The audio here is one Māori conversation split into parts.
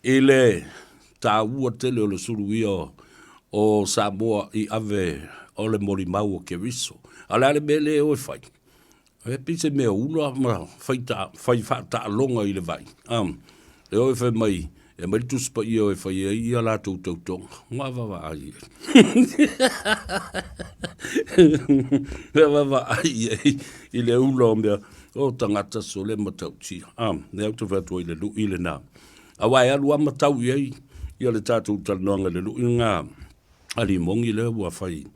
Ele ta ua tele o le suluia o Samoa I ave o le morimau o Keriso. Ala ale mele o e fai. E pise mea ula ma fai faataalonga I le vai. E o e fai mai, e mai tuspa I o e fai e ia la tautonga. Ngā wawa ai. Ngā wawa ai I le ula o mea o tangata so le matautia. Ne au te whatua I le lu I le nā. Awai alu amatau I ia le tātou talanoanga le lu I ngā ali mongi le ua fai.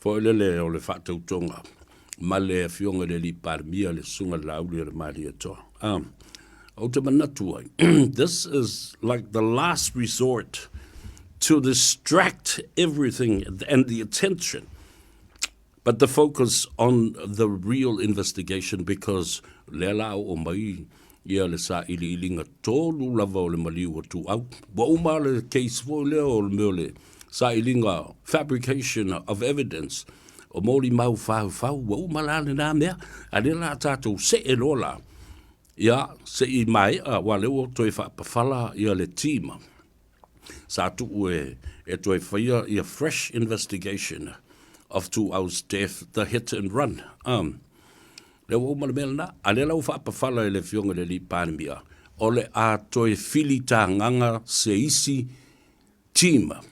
Fo le o le whaatautonga. Ma le fionga le li palemia le sunga lauli le Leiataua. O te manatu ai. This is like the last resort to distract everything and the attention. But the focus on the real investigation because le lao o mai ia le sa ili ilinga tolu lava o le maliu o tu au. Wa uma le case fo le o le meo le sa ilinga fabrication of evidence o moli mau fau wa uma la le nā mea a le la tātou se e lola ia se I mai a wa le o toi whaapawhala ia le tīma sa tu e toi whaia ia fresh investigation of 2 hours death, the hit and run. Le o ma le mea na a le lau whaapawhala le fionga le li palemia o le a toi fili tā nganga se isi tīma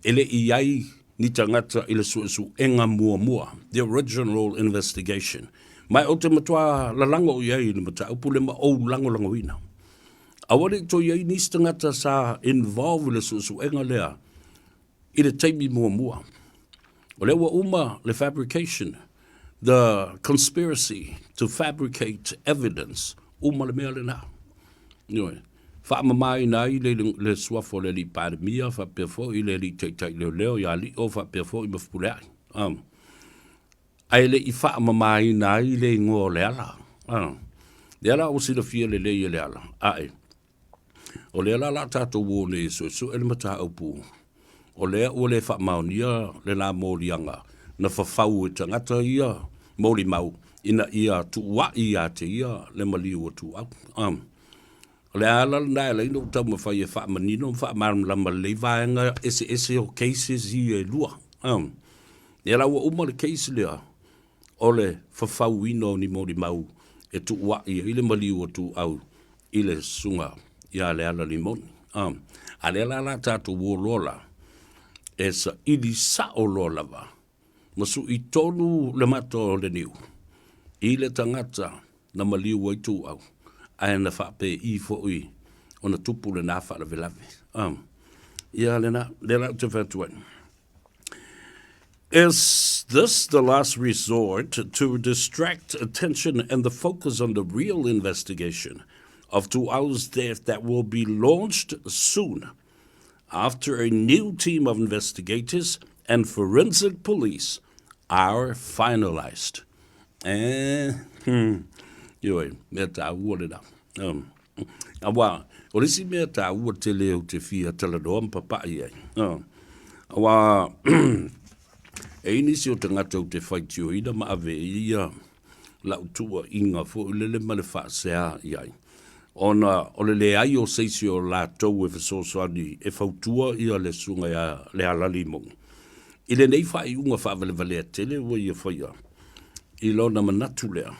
ele I ni tangata I le su enga mua. The original investigation. Mai o te matua la lango I ni mata upu le ma o lango ina. Awale to I ni tangata sa involve le su enga lea I le taimi mua. O le wa uma le fabrication. The conspiracy to fabricate evidence. Uma le mea le na. Anyway. Faamamai nai le suafo le li palemia fa perfo I le li teitai leo ya li o fa perfo I mafpulai. Ai le I faamamai nai le ngo le ala. Le ala o sila fia le le ala. Ai. O le ala la tato wo ne so ele mata upu. O le o le faamaunia le la molianga na fafau tangata ia moli mau ina ia tu wa ia te ia le mali o tu au. Le ala na le no tama fa ye fa manino fa mar la le vaanga ese o cases I lua. Era o uma le case le ole fa fauino ni mori mau e tu wa I le mali o tu au I le sunga ia le ala limon. Ale la tatu wo lola esa ili sa o lola va. Masu I tonu le mato le niu. I le tangata na mali o tu au. Ai na whape I fo'i o na tupu le nā whaalavelave. Ia lena, lena te whatuan. Is this the last resort to distract attention and the focus on the real investigation of 2 hours death that will be launched soon after a new team of investigators and forensic police are finalized? Ioi, mea tā ua le nā. Awa, o risi mea tā ua te leo te fia talanoa mpapai ai. Awa, e inisi o te ngata o te whaitio ina ma ave ia lau tua inga fo ulele ma le whaasea iai. Ona, o le ai o seisi o la tau e whasosoani e whautua ia le sunga ia le halali mong. I le nei whai unga whaavale valea tele ua ia whaia. I lona manatu lea.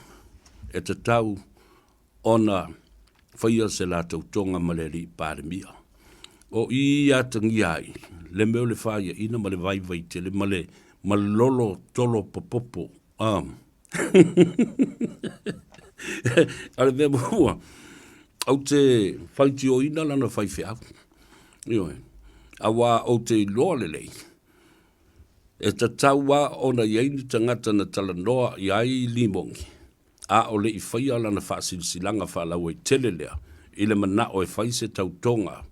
E te tau ona whaia se la tau tonga maleri palemia. O I atangi ai, le meo le whaia ina ma le vai tele ma le malolo tolo popopo. Ale mea mua, au te whaiti o ina lana whai whiau. Ioi, awa o te loa lelei. E te taua ona iaini tangata na talanoa iai limongi. A o le I whaia lana whaasilisilanga whalau e tele lea, I le mana o e whaise tautonga,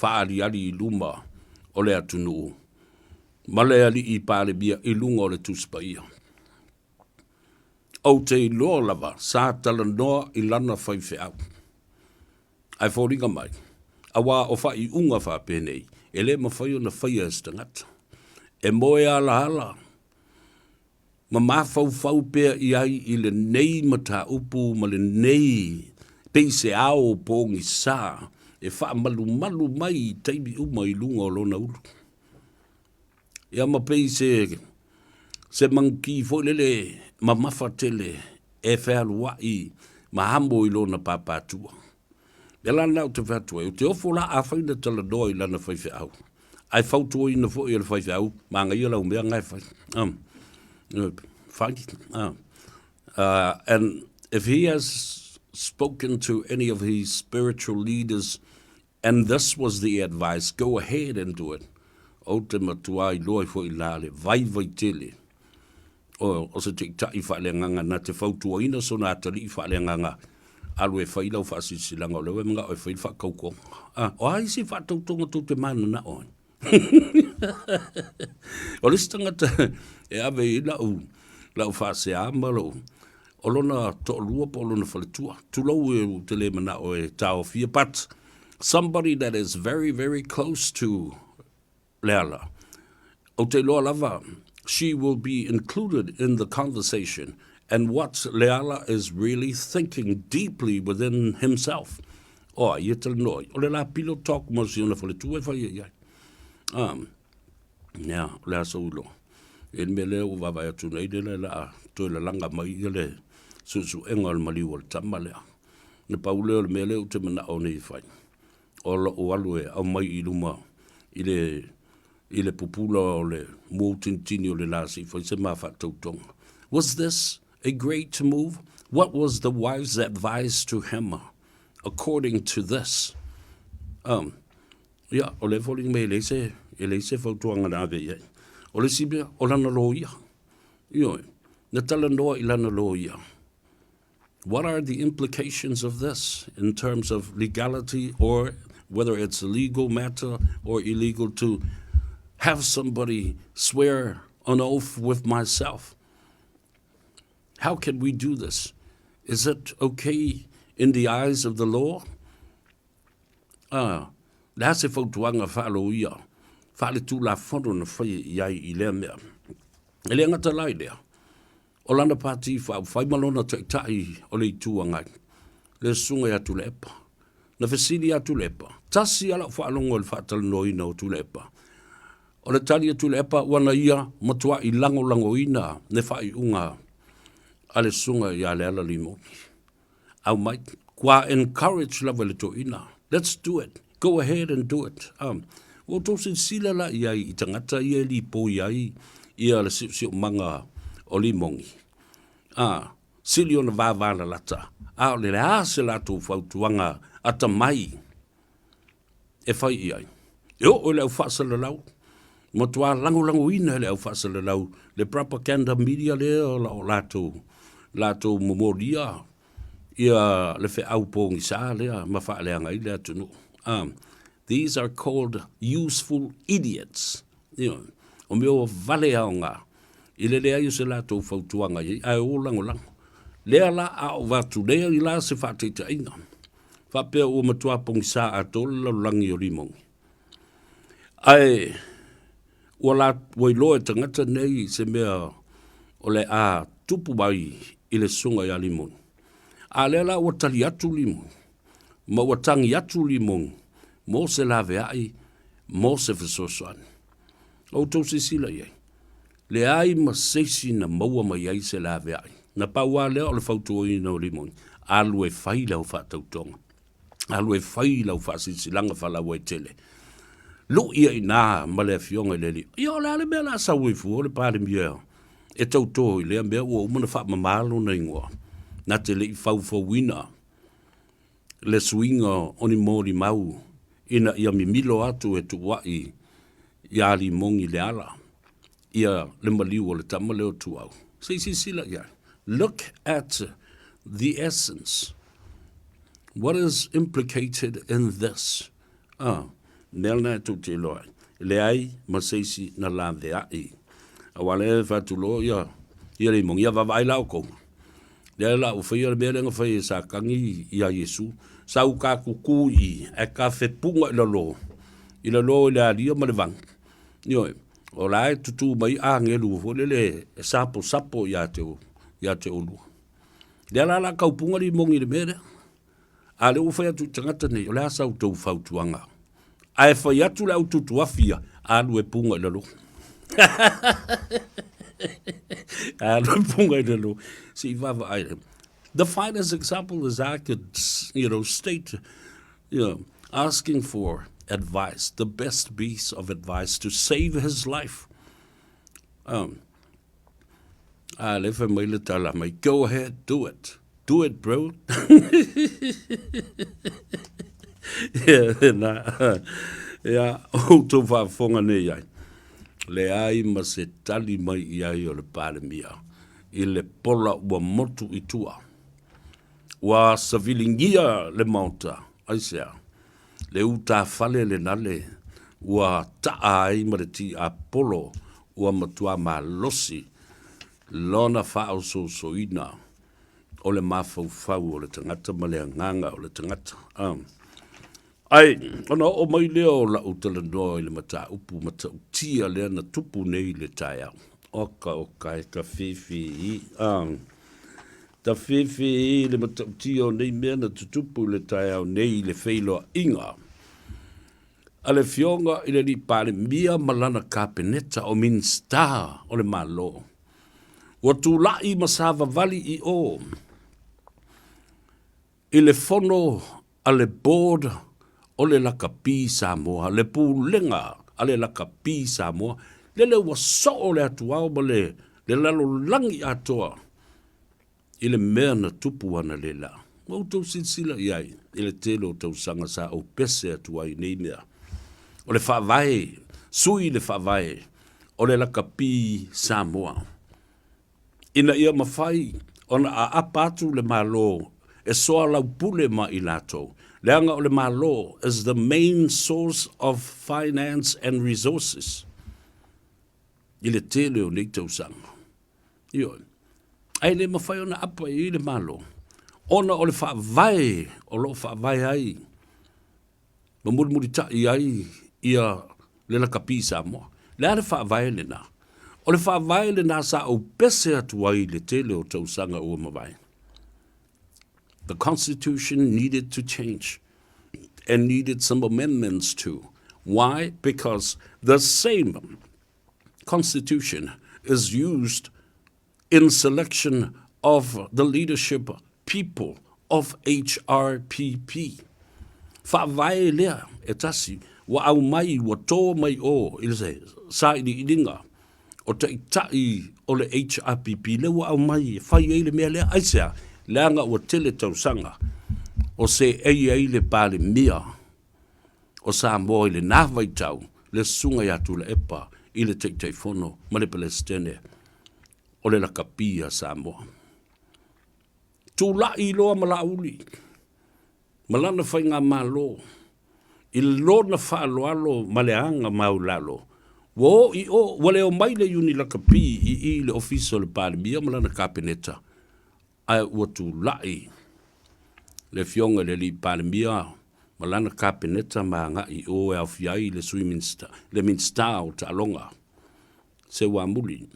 whaariari I luma o le atunu. Male ali I palemia I lunga o le tuspaia. O te iloa lava, sa talanoa I lana whaiwheau. Ai whoringa mai, awa o whai unga whapenei, e le mawhaio na whaia estangata. E moe ala hala, ma mafau pea I ai I le nei mata upu ma le nei peise ao pōngi sā e wha malu mai teimi uma I lunga o lona ulu. Ia mapei se manki fo lele mamafa tele e whaalua I mahambo I lona papatua. E lana o te whatua, o te ofo la a whaina tala doa I lana whaiwhi au. Ai whautua ina fo I le whaiwhi au, ma ngai ala umea ngai whai. And if he has spoken to any of his spiritual leaders, and this was the advice, go ahead and do it. O te matua I loa fo I lale, vai tele. O se te tai whaelenganga na te whautua ina so nā tali whaelenganga. Alwe whailau whaasisilanga o lewe mga o whail whakauko. O haisi whatautonga tō te mana na oi. O listanga te e ave I lau whaase amalo. O lona to lua po lona whaletua. Tulau e te le mana o e tau fia. But somebody that is very, very close to Leala. O te loa lava. She will be included in the conversation and what Leala is really thinking deeply within himself. O ia tala noi. O le la pilo talk mo si ona whaletua e whai iai. Nea, lea saulo. E me leo wawai atu nei le la toi le langa mai I le susu enga le maliu o le tama lea. Ne pauleo le me leo te mana o nei whai. O lo o alu e au mai I luma I le pupula o le mōtintini o le nasi whai se maa whatautonga. Was this a great move? What was the wife's advice to him according to this? O le fōling me le se whautuanga nā vei ei. O le sibia, o lana loia. Ioi, na tala noa I lana loia. What are the implications of this in terms of legality or whether it's a legal matter or illegal to have somebody swear an oath with myself? How can we do this? Is it okay in the eyes of the law? La se whautuanga whaaloia. Whaale tū la whono na whai iai I lea mea. E lea ngata lai lea. O lana pāti whai malona tai o le tūangai. Le sunga atu le epa. Na whesili atu le epa. Tasi ala whaalongo le whaatala noina o tu le epa. O le tali atu le epa wana ia matua I lango ina ne whai unga. Ale sunga ia le ala limo. Au mai, kwa encourage la wale to ina. Let's do it. Go ahead and do it. O tōsi sila la iai I tangata ia li po iai ia le siu manga o limongi. Sili o na vāvāna lata. O le ase lato whautuanga ata mai. E whai iai. O le au whaasala lau. Motua lango ina le au whaasala lau. Le propaganda media le o lato momoria. Ia le whi au pōngi sā lea ma whaaleanga I lea tunu. These are called useful idiots. O meo vale aonga. I le lea I se lato whautuanga I ai o lango. Lea la au vatu lea I la se whateita inga. Whapea o matua pōngi sā a tola langi o limongi. Ai, ua loe tangata nei se mea o le a tupu mai I le sunga I a limongi. A lea la ua tali atu limongi. Ma ua tangi atu limongi. Mo se lawe ai, mo se whasosoani. O tōsi sila iai. Le ai ma seisi na maua mai ai se lawe ai. Na paua lea o le whautua I na o limongi. Alue whai lau whatautonga. Alue whai lau whasisilanga whalau e tele. Lo ia I nā ma le fionga I leli. Ia o le ale mea la sawifu o le palemia. E tautoa I lea mea ua umana wha mamalo na ingoa. Na te lei whauwhauina. Le suinga oni mōri mau. Ina ia mimilo atu e tuwai ia limongi le ala. Ia le maliu o le tama leo tuau. Seisi sila ia. Look at the essence. What is implicated in this? Nelna tu te loa. Le ai ma seisi na la de ai. Awale fatulo ia. Ia limongi ia vavai lau kou. Le la u fai le belenga fai sa kangi ia Yesu. Sau ka kukui e ka whepunga I la lo le alia ma le vang. Ioi, o la e tutu mai a ngelu fo le sapo ia te olu. Le la kaupunga li mongi le mere. A le uwhai atu tangata nei, o le asa au tau whautuanga. A e whai atu le au tutuafia, a lu e punga i lalo. A lu e punga i lalo. Si vava ai. The finest example is I could, state, asking for advice, the best piece of advice to save his life. Go ahead, do it. Do it, bro. O tō whaafonga nei ai. Le ai ma se tali mai i ai o le palemia. I le pola ua motu i tua. Ua savilingia le mauta. Aisea. Le uta fale le nale. Ua taa ai ma le ti a polo. Ua matua ma losi. Lona whao so ina. O le mafau o le tangata ma le nganga o le tangata. Ai, ona o mai leo la utala noa i le mata upu mata utia lea na tupu nei le tai au. Oka e ka whiwhi i. Ta whiwhi i le mata utia o nei mea na tutupu le tai au nei le whailoa inga. A le fionga i le ni palemia malana kapeneta o minsta o le malo. Wa tu lai masava vali i o. I le fono a le board o le lakapi Samoa, le pūlenga a le lakapi Samoa, le wa so o le atuao ma le lalo langi atoa, i le mea na tupu ana le la. Mau tau sinsila iai, i le telo tau sanga sa au pese atua i nei mea. O le whaavae, sui le whaavae, o le lakapi Samoa. Ina ia mawhai, ona a apatu le malo, e soa lau pule ma i lato. Leanga o le malo is the main source of finance and resources. I le tele o nei tausanga. Io. Ai le mawhai ona apa i le malo. Ona o le whaavai, o lo whaavai ai. Ma muri tai ai ia le lakapi Samoa. Lea le whaavai le na. O le whaavai le na sa au pese atu ai le tele o tausanga ua mawai. The Constitution needed to change and needed some amendments too. Why? Because the same Constitution is used in selection of the leadership people of HRPP. Whaavai lea e tasi wa au mai wa tō mai o ilse sa ili ilinga o tai o le HRPP le wa au mai whai eile mea lea aisea leanga ua tele tausanga o se ei le palemia o Samoa i le nawai tau le sunga i atu le epa i le teitei fono ma le Palestine o le lakapi a Samoa. Tūla i loa malauli malana whainga malo i lona whaaloalo maleanga maulalo wo i o wale o mai le Iuni lakapi i le ofisa o le palemia malana kapeneta ai ua tūlai le fionga le li palemia malana kapeneta ma ngai o e awhiai le le minsta o Ta'alonga. Se Wamuli,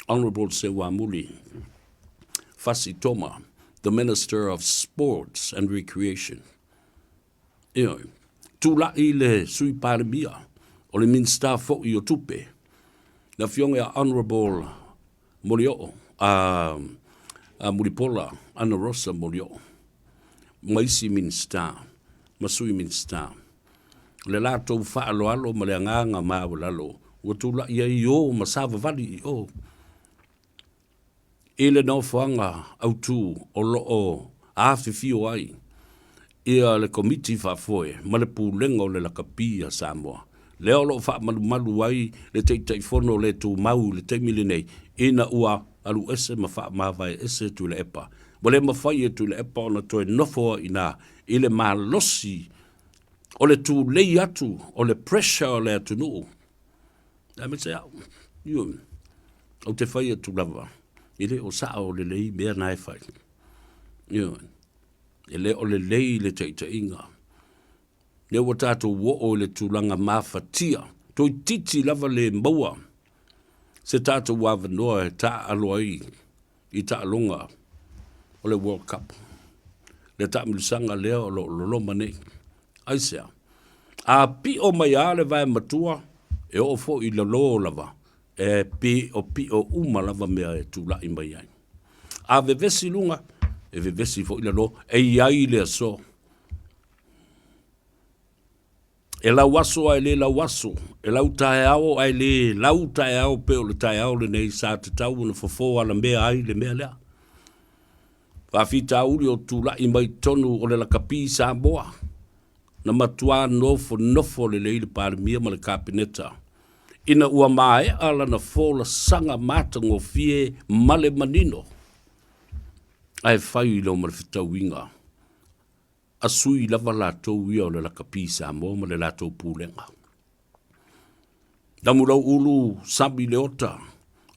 Honourable Se Wamuli, Fasi Toma, the Minister of Sports and Recreation. Tūlai le sui palemia o le minsta fo i o tupe. Le fionga Honourable Molio, Mulipola, Ana Rosa Molio, Maisi Minsta, Masui Minsta. Le lato whaaloalo ma le anganga maawalalo, watula ia i o masava vali i o. E le nau whanga autu o loo awhiwhio ai, ia le komiti whafoe, ma le pūlenga o le lakapi a Samoa. Leo lo wha malu ai, le teitei fono le tū mau, le teimile nei, ina ua alu ese ma wha mawai ese tu le epa. Wale ma whai e tu le epa ona toe nofoa ina i le malosi o le tu lei atu, o le pressure o le atu nuu. Da me se au, o te whai e tu lava. I le o saa o le lei mea nai whai. E le o le lei le teita inga. Le wa tātou wo o le tūlanga mawhatia. Toi titi lava le maua. Se tātou wawanoa e tā aloa i Ta'alonga o le World Cup. le tamilisanga lea o lo manei. Ai sea. A pi o mai ale vai matua, e o fo i lo lava, e pi o uma lava mea e tula i mai ai. A vevesi lunga, e vevesi fo i lo, e iai le so. E lau waso ai le lau waso, e lau tae ao ai le, lau tae ao pe o le tae ao le nei sa te tau na fofo ala mea ai le mea lea. Whawhita uri o tula i mai tonu o le lakapi Samoa. Na matua nofo le leile palemia ma le kapineta. Ina ua mae ala na fola sanga matango fie male manino. Ai whai ilo ma le fitau inga. A sui lava lātou ia o le lakapi Samoa ma le lātou pūlenga. Namulau ulu sabi le ota.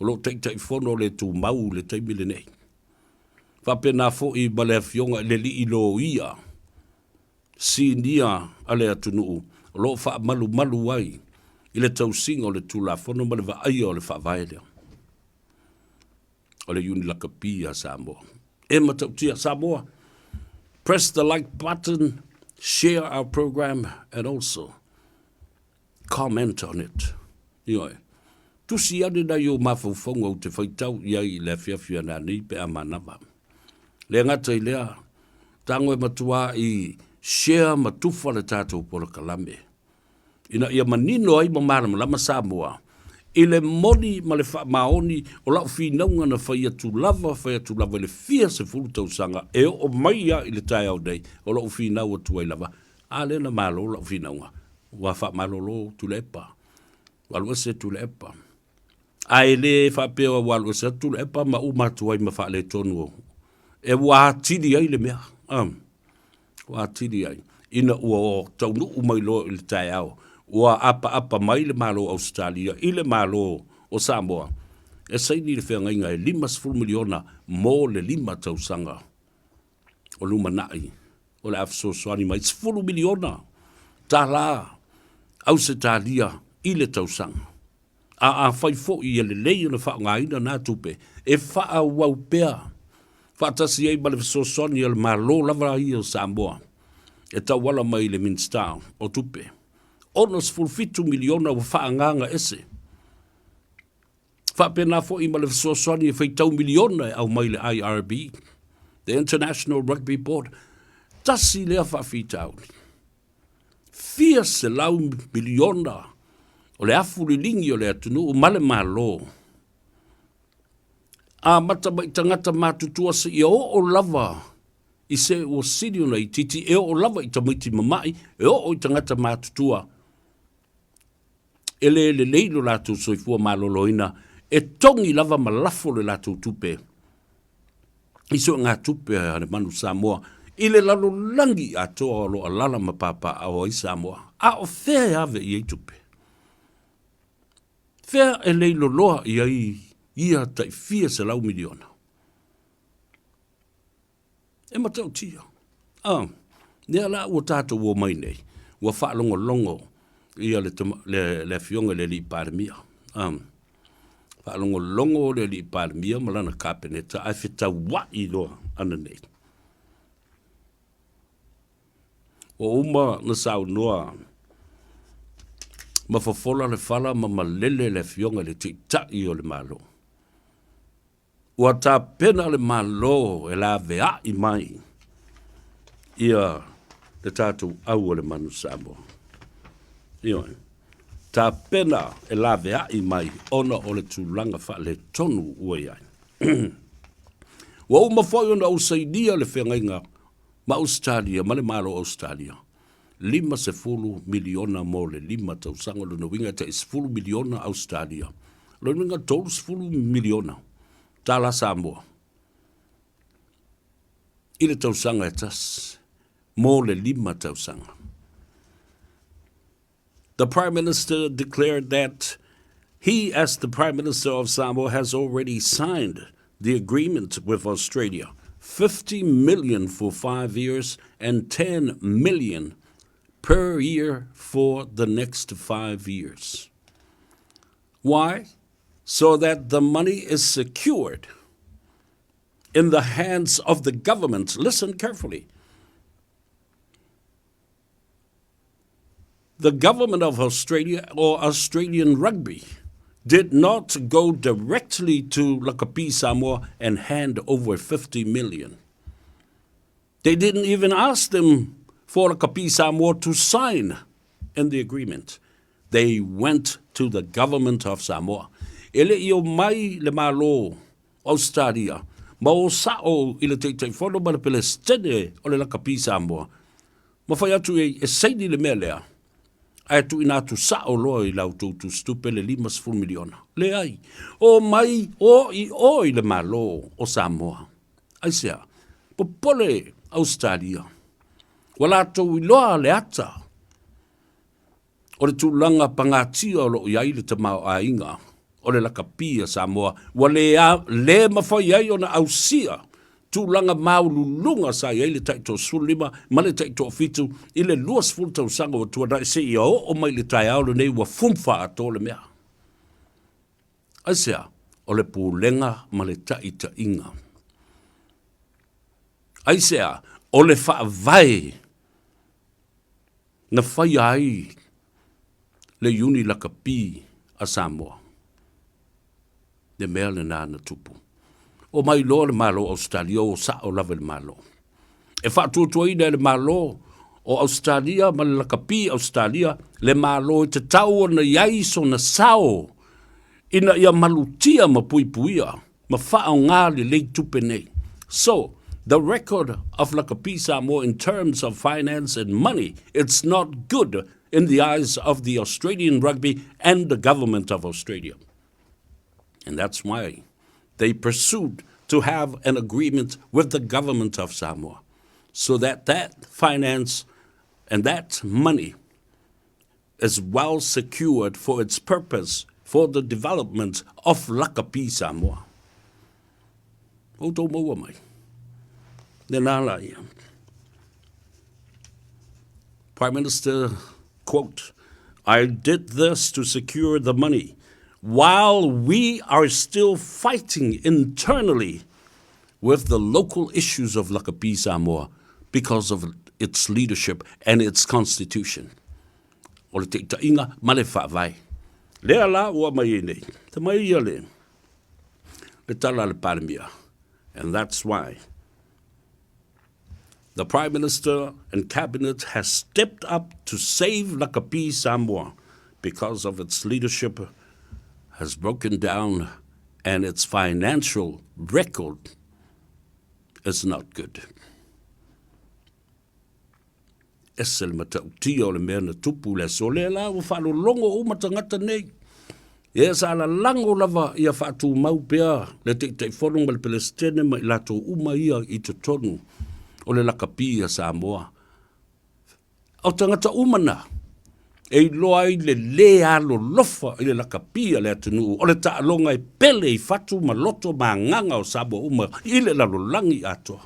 O lo teitai fono le tu mau le taimile nei. Whapena fo i bale fionga le li ilo ia. Si nia ale atunu. O lo wha malu ai. I le tau singa o le tula fono ma le va aia o le wha vaelea. O le Iuni lakapi a Samoa. E matau tia Samoa. Press the like button, share our program, and also comment on it. Ioi. Tusi ane na yo mawhauwhaunga o te whaitau iai le whiawhia na ni pe a manawa. Le ngata i lea, tango e matua i share matufa le tātou pora kalame. Ina ia manino ai ma marama lama Samoa. I le moni ma le wha maoni o lau whinaunga na whai atu lava le fia se fulu tausanga e o maia i le tai au nei o lau whinau atu ai lava. A le na malo lau whinaunga. Wa wha malolo tu le epa. Walua se tu le epa. A e le wha peo walua se tu le epa ma umatu ai ma wha le tonu o. E wa tidi ai le mea. Wa tidi ai. Ina ua o taunu umailo i le tai au. Ua apa mai le malo Australia, i le malo o Samoa. E saini le whea ngainga e 5 miliona mo le 5 tausanga. O luma nai. O le Faasoa mai 10 miliona. Tā la. Au se tālia i le tausanga. A whai fo i le lei na wha ngaina nā tupe. E wha wau pea. Wha tasi ei ma le Faasoa i le malo lava i o Samoa. E tau wala mai le Minstau o tupe. Onos fulfitu miliona wa whaanganga ese. Whapena fo i ma le Faasoa e whaitau miliona au mai le IRB, the International Rugby Board. Tasi lea whawhitau. Fia se lau miliona o le afu lilingi o le atunu o male malo. A mata mai tangata mātutua se i o lava i se o siri ona i titi e o lava i tamaiti mamai e o i tangata mātutua. Ele le leilo lātou soifua maloloina, e tongi lava malafo le lātou tupe. Iso ngā tupe a le manu Samoa, i le lalo langi a toa lo alala mapapa a o i Samoa. A o whea ave i ei tupe. Whea e leilo loa i ai ia tai fia se lau miliona. E matau tia. Nea la ua tātou o mai nei, ua whaalongo longo, ia le fionga le li palemia. Whaalongo longo le li palemia malana kapineta ai whita wai loa ana nei. O uma na sau noa ma fafola le fala ma malele le fionga le titai o le malo. Ua tā pena le malo e la vea i mai ia le tātou au o le manu Samoa. Ioi, tā pena e la vea i mai ona o le tūlanga wha le tonu ua iai. Wa uma whai ona au saidia le whengainga ma Australia, ma le malo Australia. 5 miliona mo le 5 tausanga luna winga ta 10 miliona Australia. Luna winga 10 miliona. Tā la Samoa. I le tausanga e tas. Mo le 5 tausanga. The Prime Minister declared that he, as the Prime Minister of Samoa, has already signed the agreement with Australia. 50 million for 5 years and 10 million per year for the next 5 years. Why? So that the money is secured in the hands of the government. Listen carefully. the government of Australia or Australian rugby did not go directly to Lakapi, Samoa and hand over 50 million. They didn't even ask them for Lakapi, Samoa to sign in the agreement. They went to the government of Samoa. Ele io mai le malo Australia. Ma o sao i le teitei whono ma le Palestine o le Lakapi, Samoa. Ma whai atu e seini le mea lea. Ai tu ina tu sao loa i lau tu stupe le 5 miliona. Le ai. O mai o i le malo o Samoa. Ai sea. Popole Australia. Wala tau i loa le ata. O le tūlanga pangatia o lo iai le tamau a inga. O le Lakapi Samoa. Wale le mawhai ai o na ausia. Tūlanga maululunga sa iai le taito sulima, ma le taito fitu, i le 2 tau sanga o tuanai se ia o mai le tai aolo nei wa fumfa ato le mea. Aisea, o le pūlenga ma le taita inga. Aisea, o le whaavai na whai ai le Iuni Lakapi a Samoa. Le mea le nāna tupu. O mai lo le malo Australia o sa o lava le malo. E whaatuatuaina le malo o Australia ma le Lakapi Australia le malo i te tau na iaiso na sao ina ia malutia ma puipuia ma whaao ngā le lei tupe nei. So, the record of Lakapi Samoa in terms of finance and money, it's not good in the eyes of the Australian rugby and the government of Australia. And that's why they pursued to have an agreement with the government of Samoa so that that finance and that money is well secured for its purpose for the development of Lakapi Samoa. O tō maua mai. Ne nā la ia. Prime Minister, quote, I did this to secure the money while we are still fighting internally with the local issues of Lakapi Samoa because of its leadership and its constitution. O le te tainga ma le whaavai. Lea la ua mai e nei. Te mai ia le. Le tala le palemia. And that's why the Prime Minister and Cabinet has stepped up to save Lakapi Samoa because of its leadership has broken down and its financial record is not good. Ese le matautia o le mea na tupu le so le la o whalolongo o matangata nei. E sa la lango lava ia whaatu mau pea le te wholonga le Palestine mai lato uma ia i te tonu o le Lakapi Samoa. Au tangata umana. E loa i le lea lo lofa i le Lakapi le atunu o le taalonga e pele i fatu ma loto ma nganga o Samoa uma i le lalolangi atoa.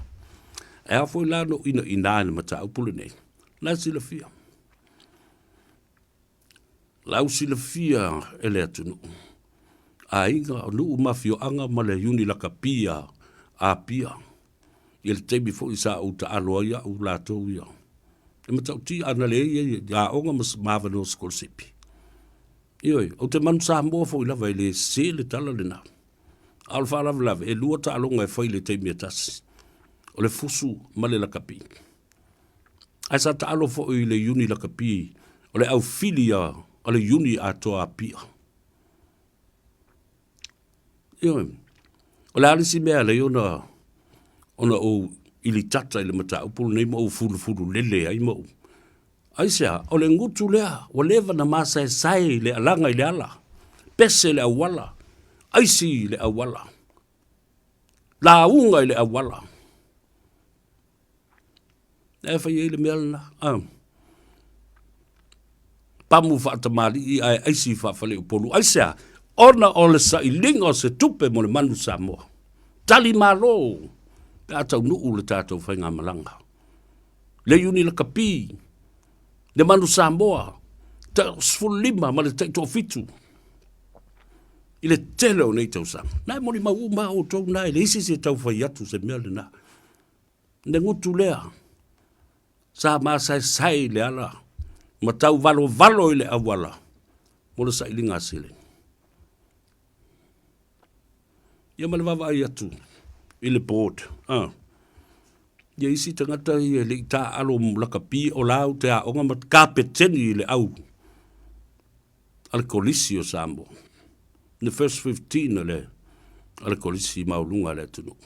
E a foi lano ina ina mata upule nei. La silafia. Lau silafia e le atunu. A inga nu mafio anga ma le Iuni Lakapi a pia. I le teimi fo isa o ta aloa ia o lato ia. E matauti ana le ia onga mas mavano skolsipi. Ioi, o te manu Samoa fo ilava i le se le tala le na. Alfa lava e lua ta alonga e fai le teimi atasi. O le fusu ma le Lakapi. Ai sa ta alo fo i le Iuni Lakapi. O le au filia o le Iuni atoa pia. Ioi, o le alisi mea le ona o ili tata i le mata upulu nei mo fulu lele ai mo. Ai sea, o le ngutu lea, o leva na masa e sai le alanga i le ala. Pese le awala. Aisi le awala. La unga i le awala. E fai e le mealna. Pamu faatamali i ai aisi faafale upolu. Ai sea, ona o le sa ilinga o se tupe mo le manu Samoa. Tali malo. Tātou nuu le tātou whainga malanga. Le Iuni Lakapi, le manu Samoa, ta sfulima ma le taito fitu. I le tele o nei tau sang. Nai mori mau o tau nai, le isi se tau whai atu se mea le na. Ne ngutu lea, sa maa sai le ala, matau valo ile awala. Mo le sailinga sele. Ia male vava ai atu. Ile board. Ia isi tangata i le ita alo lakapi o lau te a onga mat kapeteni ile au. Al kolisi o Samoa. The first 15 ole al kolisi maulunga le tunu.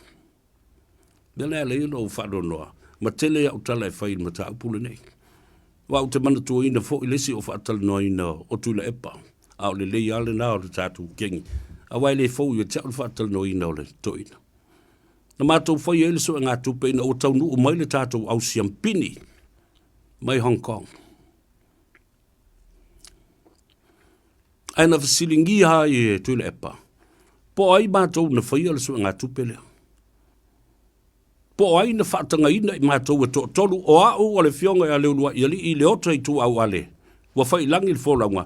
Dele ale ino o whadonoa. Ma tele ya utala e whai ma ta upule nei. Wa o te mana tua ina fo ilesi o whaatala noa ina o tula epa. A o le lei ale na o le tātou kengi. A wai le fo i te au whaatala noa ina o le toina. Na mātou whai ele so ngā tupe ina o tau nu o mai le tātou au siampini. Mai Hong Kong. Aina fasilingi ha i tula epa. Po ai mātou na whai ele so ngā tupe lea. Po ai na whaatanga ina i mātou e tolu o au o le fionga a leulua i ali i le ota i tu au ale. Wa whai langi le wholaunga.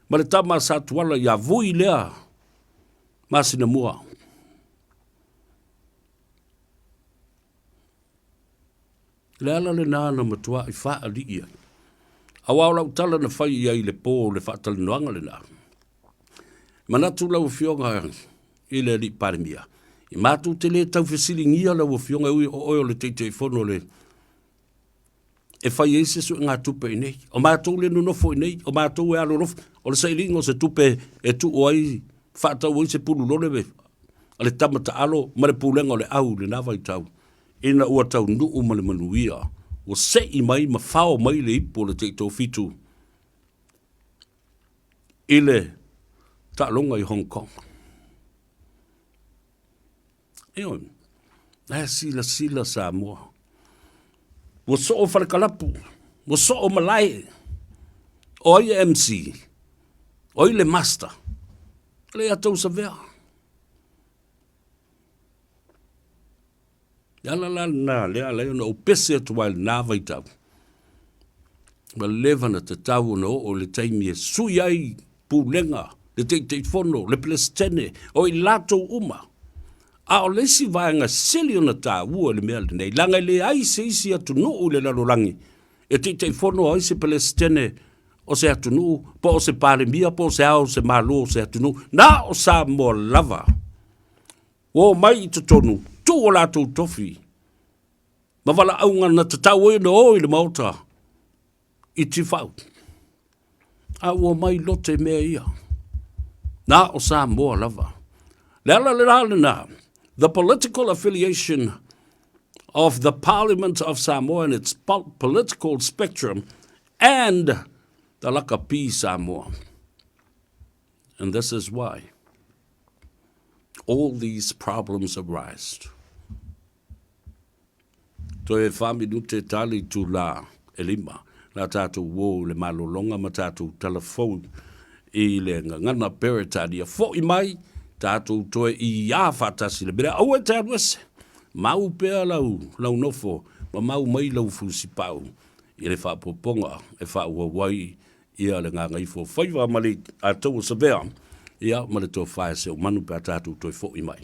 Ma le tama sa tuala i a vui lea. Masina mua. Le ala le nāna matua i wha ali ia. Awa lau tala na whai ia i le pō le whaatala noanga le nā. Manatu lau fionga i le li palemia. I mātou te le tau whesilingia lau o fionga ui o oio le teitei whono le. E whai eise su ngā tupe i nei. O mātou le nunofo i nei. O mātou e alo nofo. O le sailingo se tupe e tu o ai whaatau i se pulu lole me. A le tamata alo ma le pūlenga o le au le nawa i tau. Ina ua tau nuu ma le manuia. O se i mai ma whao mai le ipo le teitei fitu. I le ta'alonga i Hong Kong. Eon, sila Samoa. Wo so o wharakalapu, wo so o malai, o i MC, o i le master, Leiataua sa vea. Yala na, lea na o pese atu wai nā vaitau. Ma levana te tau na o le taimi e sui ai pūlenga, le teitei whono, le pelestene, o i lato uma. A o lesi vaenga seli ona tā ua le mea le nei. Langa le ai se isi atu nuu le lalorangi. E teitei whono ai se pelestene o se atu nuu, po o se palemia, po o se ao se malo o se atu nuu. Nā o Samoa lava. O mai i te tonu, tu o lato tofi. Ma wala aunga na te tau e no o i le mauta. I ti whau. A o mai lote mea ia. Nā o Samoa lava. Le the political affiliation of the Parliament of Samoa and its political spectrum and the lakapi Samoa. And this is why all these problems arise. To e whaminu te tali tu la elima, la tātou wō le malolonga ma tātou telefone i le ngana peritani a fo i mai, tātou toe i a whatasi le bere. Au e te anuese. Mau pēr lau nofo. Ma mau mai lau fusipau. I le whapoponga e whauawai. Ia le ngā ngaifo. Whaiwa mali a tau sa vea. Ia mali tō whae se o manu pēr tātou toi fo i mai.